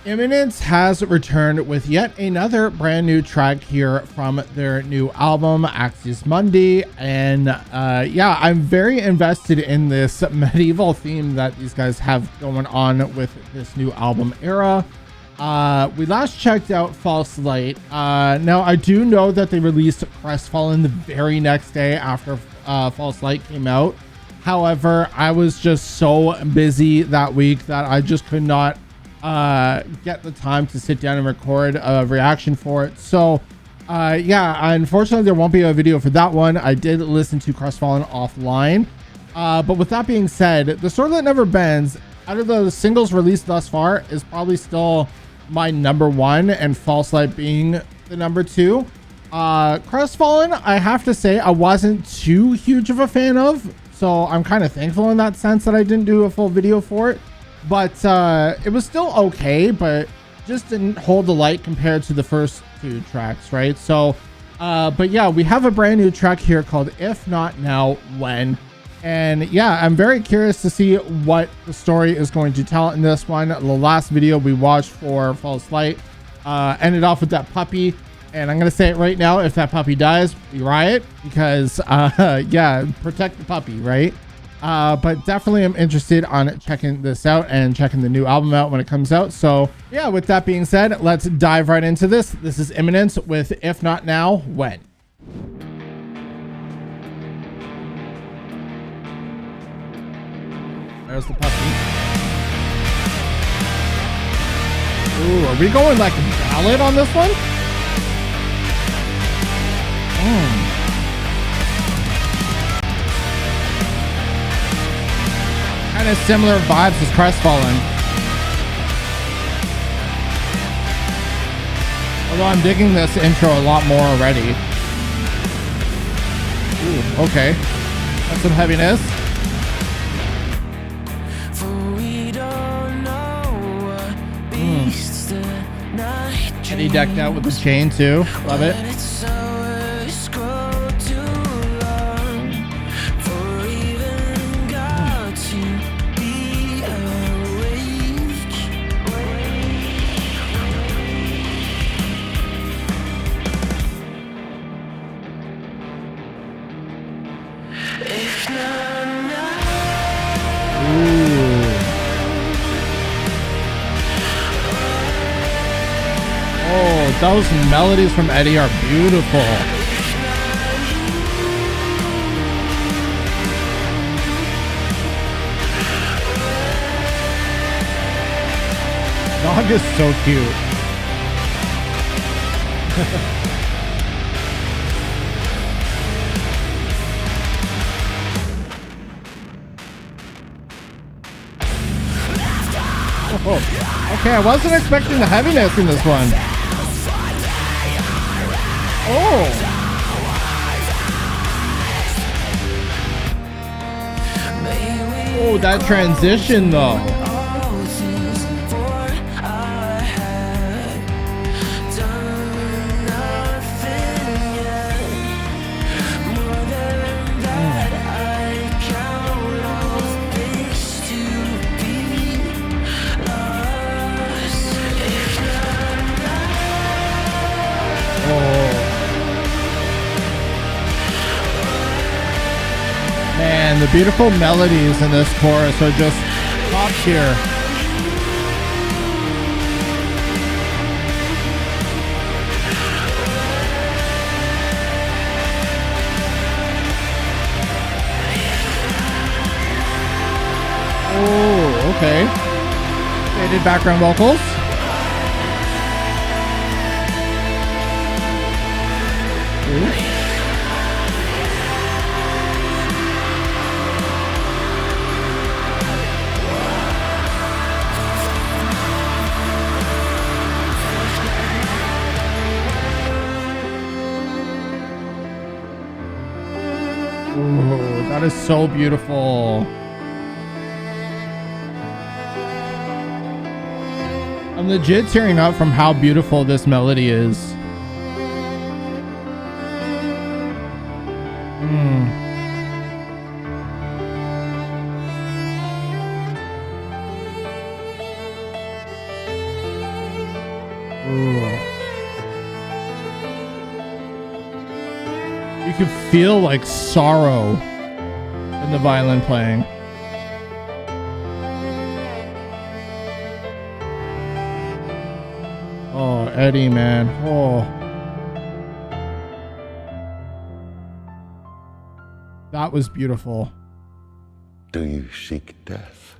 Imminence has returned with yet another brand new track here from their new album Axis Mundi, and yeah, I'm very invested in this medieval theme that these guys have going on with this new album era. We last checked out False Light. Now I do know that they released Crestfallen the very next day after False Light came out. However, I was just so busy that week that I just could not get the time to sit down and record a reaction for it. So yeah, unfortunately there won't be a video for that one. I did listen to Crestfallen offline, but with that being said, The Sword That Never Bends, out of the singles released thus far, is probably still my number one, and False Light being the number two. Crestfallen, I have to say I wasn't too huge of a fan of, so I'm kind of thankful in that sense that I didn't do a full video for it. But it was still okay, but just didn't hold the light compared to the first two tracks, right? So but yeah, we have a brand new track here called If Not Now, When. And yeah, I'm very curious to see what the story is going to tell in this one. The last video we watched for False Light ended off with that puppy, and I'm gonna say it right now, if that puppy dies, we riot, because yeah, protect the puppy, right? But definitely I'm interested on checking this out and checking the new album out when it comes out. So yeah, with that being said, let's dive right into this. This is Imminence with If Not Now, When. There's the puppy. Ooh, are we going like a ballad on this one? Kind of similar vibes as Crestfallen. Although I'm digging this intro a lot more already. Ooh, okay. That's some heaviness. And he decked out with the chain too. Love it. Oh, those melodies from Eddie are beautiful. Dog is so cute. Oh, okay, I wasn't expecting the heaviness in this one. Oh, oh, that transition though. Man, the beautiful melodies in this chorus are just top tier. Oh, okay. Faded background vocals. Ooh. Ooh, that is so beautiful. I'm legit tearing up from how beautiful this melody is. Ooh. You can feel like sorrow in the violin playing. Oh, Eddie, man. Oh. That was beautiful. Do you seek death?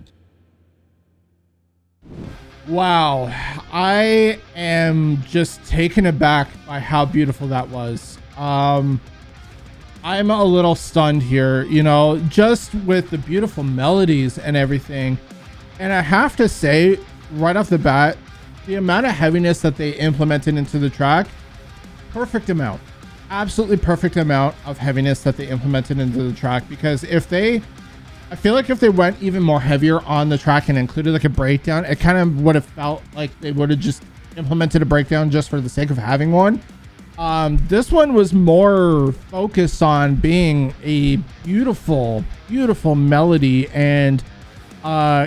Wow. I am just taken aback by how beautiful that was. I'm a little stunned here, you know, just with the beautiful melodies and everything. And I have to say, right off the bat, the amount of heaviness that they implemented into the track, perfect amount. Absolutely perfect amount of heaviness that they implemented into the track, because I feel like if they went even more heavier on the track and included like a breakdown, it kind of would have felt like they would have just implemented a breakdown just for the sake of having one. This one was more focused on being a beautiful, beautiful melody and,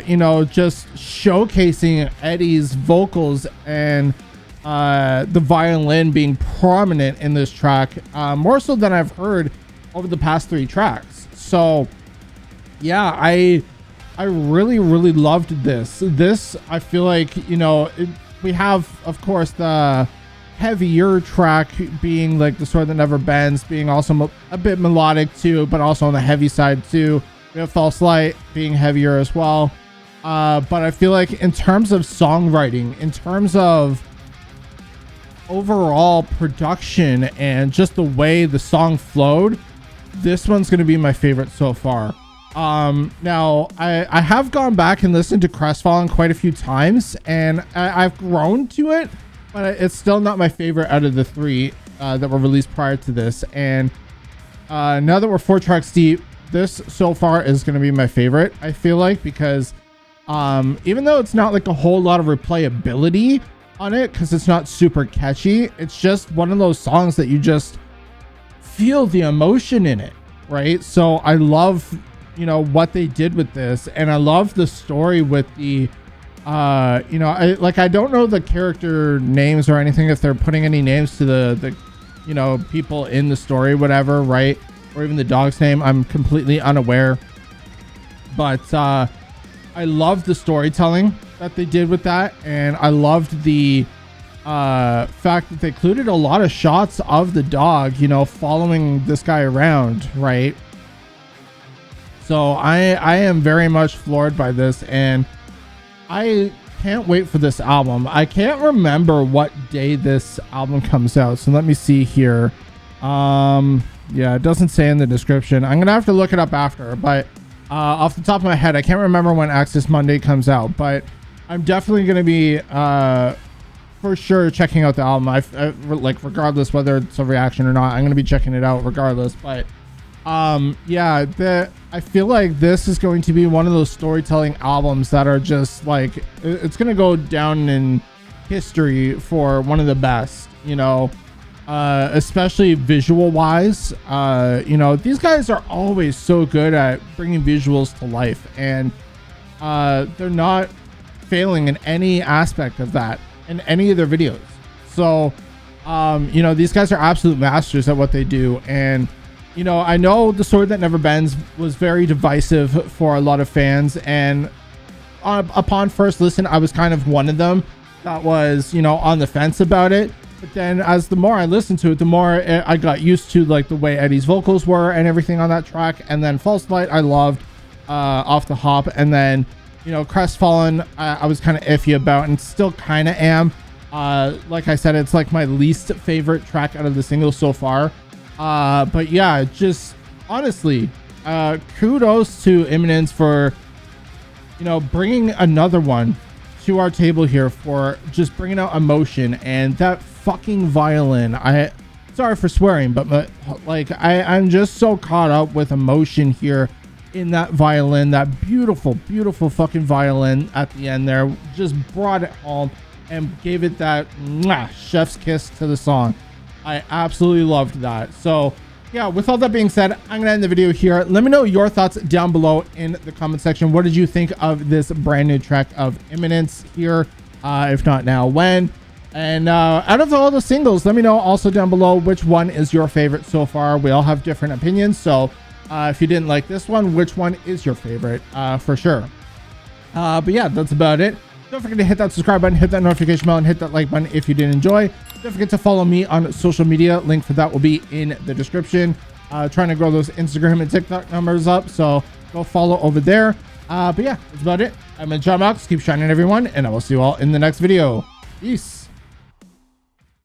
you know, just showcasing Eddie's vocals and the violin being prominent in this track, more so than I've heard over the past 3 tracks. So yeah, I really, really loved this. I feel like, you know, we have, of course, the heavier track being like The Sword That Never Bends, being also a bit melodic too, but also on the heavy side too. We have False Light being heavier as well. But I feel like in terms of songwriting, in terms of overall production and just the way the song flowed, this one's going to be my favorite so far. Now I have gone back and listened to Crestfallen quite a few times, and I've grown to it, but it's still not my favorite out of the 3 that were released prior to this. And now that we're 4 tracks deep, this so far is going to be my favorite, I feel like, because even though it's not like a whole lot of replayability on it, because it's not super catchy, it's just one of those songs that you just feel the emotion in it, right? So I love, you know, what they did with this, and I love the story with the you know, I don't know the character names or anything, if they're putting any names to the you know, people in the story, whatever, right? Or even the dog's name. I'm completely unaware, but I loved the storytelling that they did with that, and I loved the fact that they included a lot of shots of the dog, you know, following this guy around, right? So I am very much floored by this, and I can't wait for this album. I can't remember what day this album comes out, so let me see here. Yeah, it doesn't say in the description. I'm gonna have to look it up after, but off the top of my head, I can't remember when Access Monday comes out, but I'm definitely gonna be for sure checking out the album. Like, regardless whether it's a reaction or not, I'm gonna be checking it out regardless. But yeah, I feel like this is going to be one of those storytelling albums that are just like, it's gonna go down in history for one of the best, you know, especially visual wise. You know, these guys are always so good at bringing visuals to life, and they're not failing in any aspect of that in any of their videos. So you know, these guys are absolute masters at what they do. And you know, I know The Sword That Never Bends was very divisive for a lot of fans, and upon first listen, I was kind of one of them that was, you know, on the fence about it. But then as the more I listened to it, the more I got used to like the way Eddie's vocals were and everything on that track. And then False Light I loved off the hop, and then, you know, Crestfallen I was kind of iffy about, and still kind of am. Like I said, it's like my least favorite track out of the singles so far. But yeah, just honestly, kudos to Imminence for, you know, bringing another one to our table here, for just bringing out emotion. And that fucking violin, sorry for swearing, but like I'm just so caught up with emotion here in that violin. That beautiful, beautiful fucking violin at the end there just brought it home and gave it that chef's kiss to the song. I absolutely loved that. So yeah, with all that being said, I'm gonna end the video here. Let me know your thoughts down below in the comment section. What did you think of this brand new track of Imminence here? If not now, when? And out of all the singles, let me know also down below which one is your favorite so far. We all have different opinions, so if you didn't like this one, which one is your favorite for sure. But yeah, that's about it. Don't forget to hit that subscribe button, hit that notification bell, and hit that like button if you did enjoy. Don't forget to follow me on social media. Link for that will be in the description. Trying to grow those Instagram and TikTok numbers up, so go follow over there. But yeah, that's about it. I'm John Mox. Keep shining, everyone, and I will see you all in the next video. Peace.